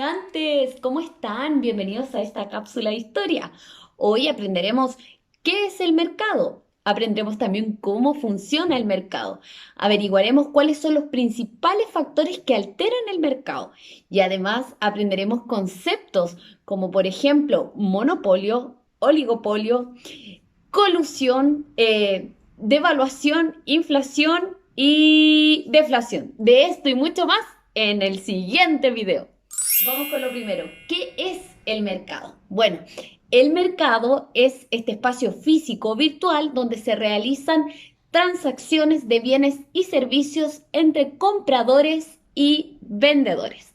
estudiantes, ¿cómo están? Bienvenidos a esta cápsula de historia. Hoy aprenderemos qué es el mercado. Aprenderemos también cómo funciona el mercado. Averiguaremos cuáles son los principales factores que alteran el mercado. Y además aprenderemos conceptos como por ejemplo monopolio, oligopolio, colusión, devaluación, inflación y deflación. De esto y mucho más en el siguiente video. Vamos con lo primero. ¿Qué es el mercado? Bueno, el mercado es este espacio físico virtual donde se realizan transacciones de bienes y servicios entre compradores y vendedores.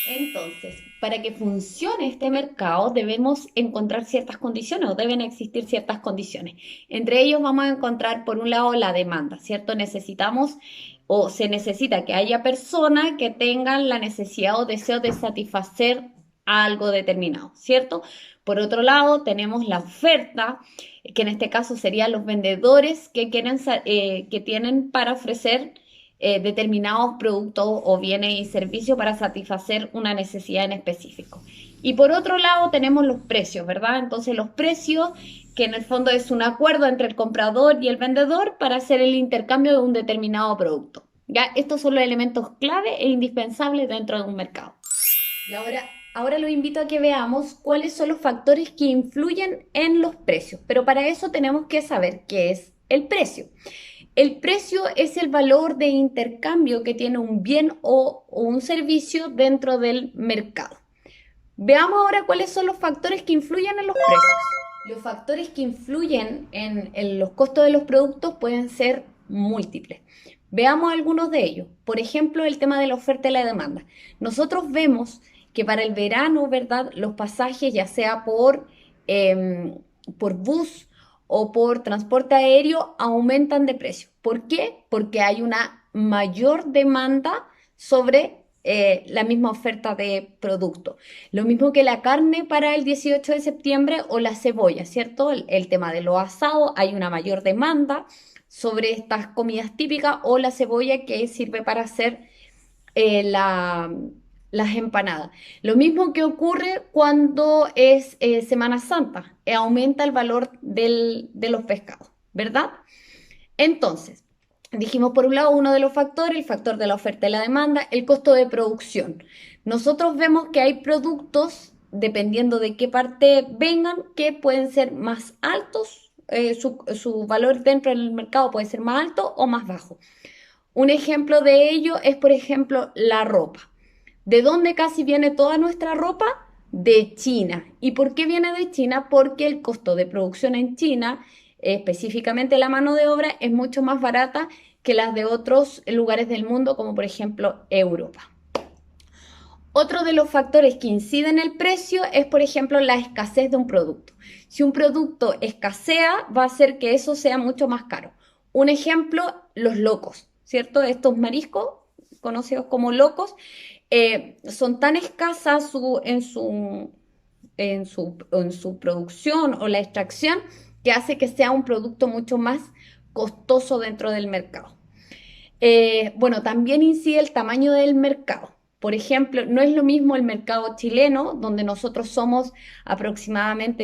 Entonces, para que funcione este mercado debemos encontrar ciertas condiciones o deben existir ciertas condiciones. Entre ellos vamos a encontrar por un lado la demanda, ¿cierto? Necesitamos o se necesita que haya personas que tengan la necesidad o deseo de satisfacer algo determinado, ¿cierto? Por otro lado, tenemos la oferta, que en este caso serían los vendedores que que tienen para ofrecer determinados productos o bienes y servicios para satisfacer una necesidad en específico. Y por otro lado tenemos los precios, ¿verdad? Entonces los precios, que en el fondo es un acuerdo entre el comprador y el vendedor para hacer el intercambio de un determinado producto. ¿Ya? Estos son los elementos clave e indispensables dentro de un mercado. Y ahora los invito a que veamos cuáles son los factores que influyen en los precios. Pero para eso tenemos que saber qué es el precio. El precio es el valor de intercambio que tiene un bien o un servicio dentro del mercado. Veamos ahora cuáles son los factores que influyen en los precios. Los factores que influyen en los costos de los productos pueden ser múltiples. Veamos algunos de ellos. Por ejemplo, el tema de la oferta y la demanda. Nosotros vemos que para el verano, ¿verdad? Los pasajes, ya sea por bus o por transporte aéreo, aumentan de precio. ¿Por qué? Porque hay una mayor demanda sobre la misma oferta de producto. Lo mismo que la carne para el 18 de septiembre o la cebolla, ¿cierto? El tema de los asados, hay una mayor demanda sobre estas comidas típicas o la cebolla que sirve para hacer las empanadas. Lo mismo que ocurre cuando es Semana Santa, aumenta el valor de los pescados, ¿verdad? Entonces, dijimos por un lado uno de los factores, el factor de la oferta y la demanda, el costo de producción. Nosotros vemos que hay productos, dependiendo de qué parte vengan, que pueden ser más altos, su valor dentro del mercado puede ser más alto o más bajo. Un ejemplo de ello es, por ejemplo, la ropa. ¿De dónde casi viene toda nuestra ropa? De China. ¿Y por qué viene de China? Porque el costo de producción en China, específicamente la mano de obra, es mucho más barata que las de otros lugares del mundo, como por ejemplo Europa. Otro de los factores que inciden en el precio es, por ejemplo, la escasez de un producto. Si un producto escasea, va a hacer que eso sea mucho más caro. Un ejemplo, los locos, ¿cierto? Estos mariscos, conocidos como locos, son tan escasas en su producción o la extracción que hace que sea un producto mucho más costoso dentro del mercado. Bueno, también incide el tamaño del mercado. Por ejemplo, no es lo mismo el mercado chileno, donde nosotros somos aproximadamente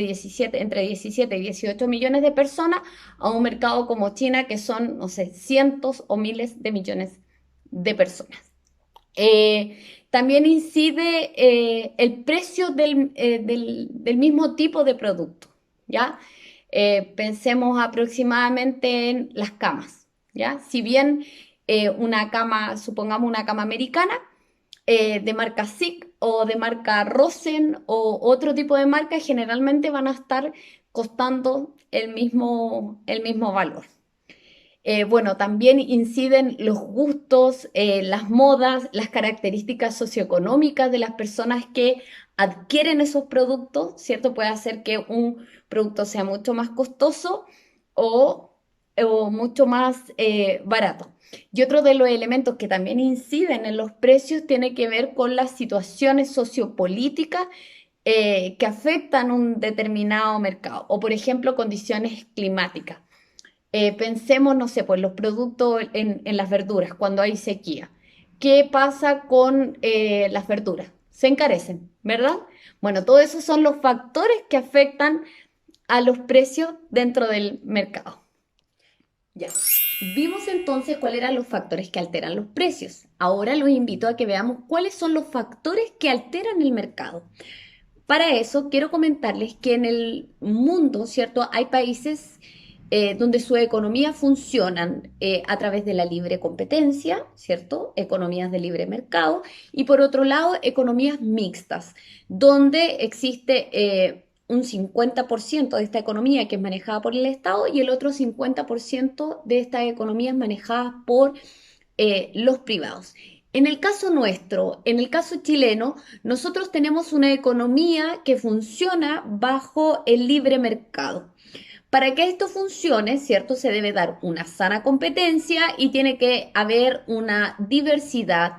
entre 17 y 18 millones de personas, a un mercado como China, que son, no sé, cientos o miles de millones de personas. También incide el precio del mismo tipo de producto, ¿ya? Pensemos aproximadamente en las camas, ¿ya? Si bien una cama, supongamos una cama americana, de marca SICK o de marca Rosen o otro tipo de marca, generalmente van a estar costando el mismo valor. Bueno, también inciden los gustos, las modas, las características socioeconómicas de las personas que adquieren esos productos, ¿cierto? Puede hacer que un producto sea mucho más costoso o mucho más barato. Y otro de los elementos que también inciden en los precios tiene que ver con las situaciones sociopolíticas que afectan un determinado mercado o, por ejemplo, condiciones climáticas. Pensemos, no sé, pues los productos en las verduras, cuando hay sequía. ¿Qué pasa con las verduras? se encarecen, ¿verdad? Bueno, todos esos son los factores que afectan a los precios dentro del mercado. Ya. Vimos entonces cuáles eran los factores que alteran los precios. Ahora los invito a que veamos cuáles son los factores que alteran el mercado. Para eso quiero comentarles que en el mundo, ¿cierto? Hay países donde sus economías funcionan a través de la libre competencia, ¿cierto? Economías de libre mercado. Y por otro lado, economías mixtas, donde existe un 50% de esta economía que es manejada por el Estado y el otro 50% de estas economías manejadas por los privados. En el caso nuestro, en el caso chileno, nosotros tenemos una economía que funciona bajo el libre mercado. Para que esto funcione, ¿cierto? Se debe dar una sana competencia y tiene que haber una diversidad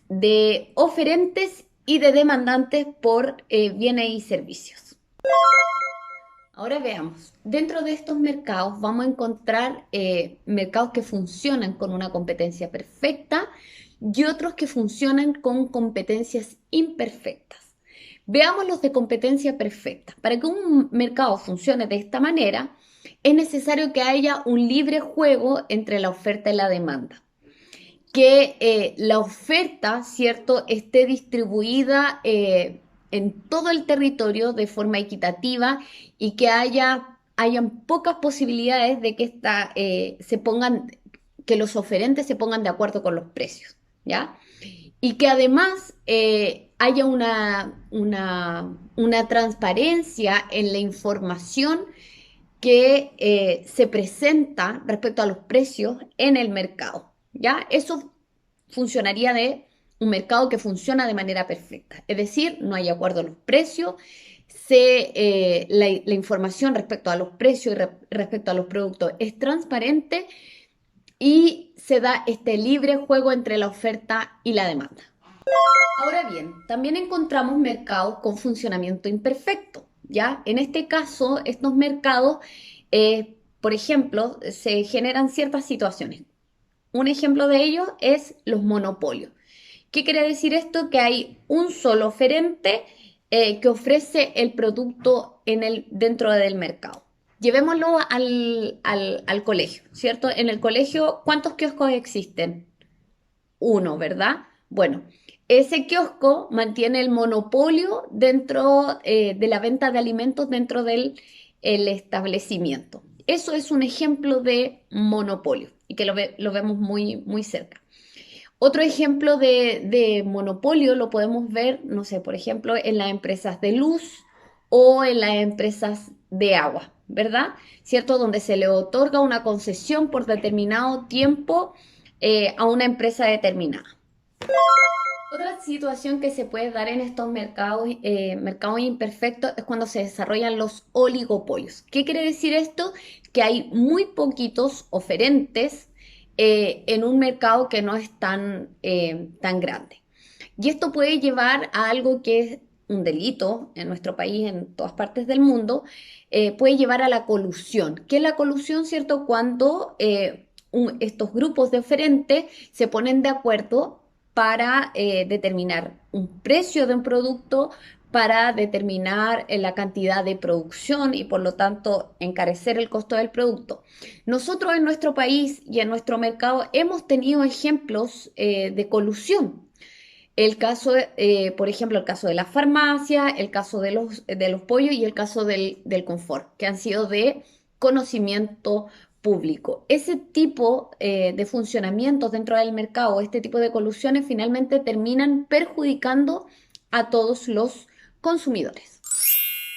de oferentes y de demandantes por bienes y servicios. Ahora veamos, dentro de estos mercados vamos a encontrar mercados que funcionan con una competencia perfecta y otros que funcionan con competencias imperfectas. Veamos los de competencia perfecta. Para que un mercado funcione de esta manera, es necesario que haya un libre juego entre la oferta y la demanda. Que la oferta, ¿cierto?, esté distribuida en todo el territorio de forma equitativa y que hayan pocas posibilidades de que que los oferentes se pongan de acuerdo con los precios, ¿ya? Y que además haya una transparencia en la información que se presenta respecto a los precios en el mercado, ¿ya? Eso funcionaría de un mercado que funciona de manera perfecta. Es decir, no hay acuerdo a los precios, la información respecto a los precios y respecto a los productos es transparente y se da este libre juego entre la oferta y la demanda. Ahora bien, también encontramos mercados con funcionamiento imperfecto, ¿ya? En este caso, estos mercados, por ejemplo, se generan ciertas situaciones. Un ejemplo de ello es los monopolios. ¿Qué quiere decir esto? Que hay un solo oferente que ofrece el producto dentro del mercado. Llevémoslo al colegio, ¿cierto? En el colegio, ¿cuántos kioscos existen? Uno, ¿verdad? Bueno, ese kiosco mantiene el monopolio dentro de la venta de alimentos dentro del el establecimiento. Eso es un ejemplo de monopolio y que lo vemos muy, muy cerca. Otro ejemplo de monopolio lo podemos ver, no sé, por ejemplo, en las empresas de luz o en las empresas de agua, ¿verdad? ¿Cierto? Donde se le otorga una concesión por determinado tiempo a una empresa determinada. Otra situación que se puede dar en estos mercados imperfectos es cuando se desarrollan los oligopolios. ¿Qué quiere decir esto? Que hay muy poquitos oferentes en un mercado que no es tan grande. Y esto puede llevar a algo que es un delito en nuestro país, en todas partes del mundo, puede llevar a la colusión. ¿Qué es la colusión, cierto? Cuando estos grupos de oferentes se ponen de acuerdo para determinar un precio de un producto, para determinar la cantidad de producción y por lo tanto encarecer el costo del producto. Nosotros en nuestro país y en nuestro mercado hemos tenido ejemplos de colusión. El caso, por ejemplo, el caso de la farmacia, el caso de los pollos y el caso del confort, que han sido de conocimiento público. Ese tipo de funcionamientos dentro del mercado, este tipo de colusiones finalmente terminan perjudicando a todos los consumidores.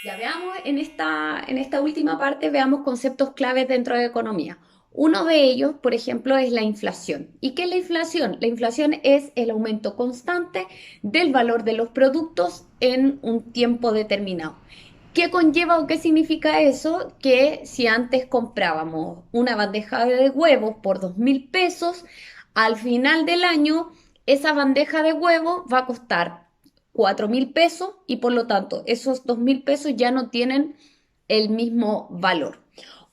Ya veamos en esta última parte, veamos conceptos claves dentro de economía. Uno de ellos, por ejemplo, es la inflación. ¿Y qué es la inflación? La inflación es el aumento constante del valor de los productos en un tiempo determinado. ¿Qué conlleva o qué significa eso? Que si antes comprábamos una bandeja de huevos por 2.000 pesos, al final del año esa bandeja de huevos va a costar 4.000 pesos y por lo tanto esos 2.000 pesos ya no tienen el mismo valor.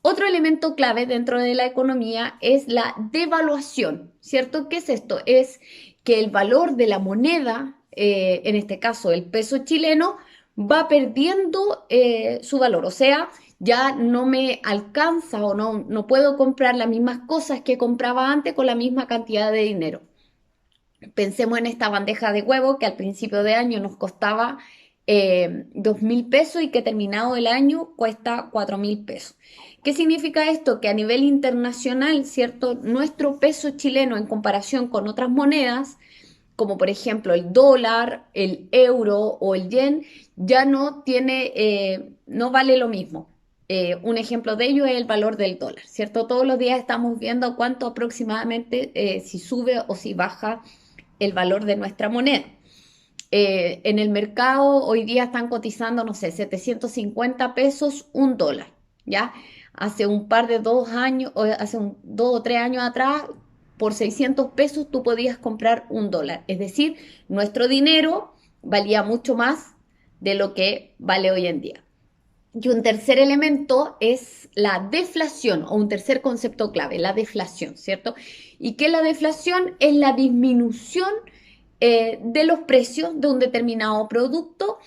Otro elemento clave dentro de la economía es la devaluación, ¿cierto? ¿Qué es esto? Es que el valor de la moneda en este caso el peso chileno, va perdiendo su valor. O sea, ya no me alcanza o no puedo comprar las mismas cosas que compraba antes con la misma cantidad de dinero. Pensemos en esta bandeja de huevo que al principio de año nos costaba 2.000 pesos y que terminado el año cuesta 4.000 pesos. ¿Qué significa esto? Que a nivel internacional, ¿cierto? Nuestro peso chileno en comparación con otras monedas, como por ejemplo el dólar, el euro o el yen, ya no tiene, no vale lo mismo. Un ejemplo de ello es el valor del dólar, ¿cierto? Todos los días estamos viendo cuánto aproximadamente, si sube o si baja el valor de nuestra moneda. En el mercado hoy día están cotizando, no sé, 750 pesos un dólar, ¿ya? Hace un par de 2 años, o hace 2 o 3 años atrás, por 600 pesos tú podías comprar un dólar. Es decir, nuestro dinero valía mucho más de lo que vale hoy en día. Y un tercer elemento es la deflación, o un tercer concepto clave, la deflación, ¿cierto? Y que la deflación es la disminución de los precios de un determinado producto,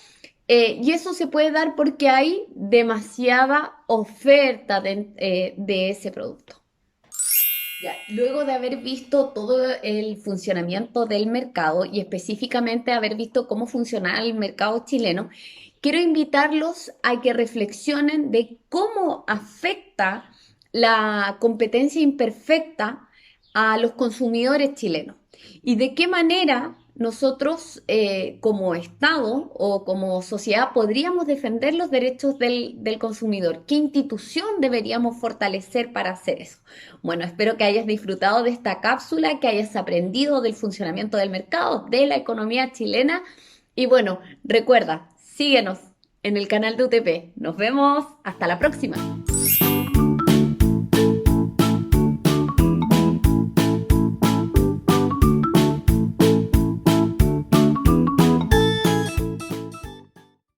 y eso se puede dar porque hay demasiada oferta de ese producto. Ya, luego de haber visto todo el funcionamiento del mercado y específicamente haber visto cómo funciona el mercado chileno, quiero invitarlos a que reflexionen de cómo afecta la competencia imperfecta a los consumidores chilenos y de qué manera nosotros como Estado o como sociedad podríamos defender los derechos del consumidor. ¿Qué institución deberíamos fortalecer para hacer eso? Bueno, espero que hayas disfrutado de esta cápsula, que hayas aprendido del funcionamiento del mercado, de la economía chilena. Y bueno, recuerda, síguenos en el canal de UTP. Nos vemos. Hasta la próxima.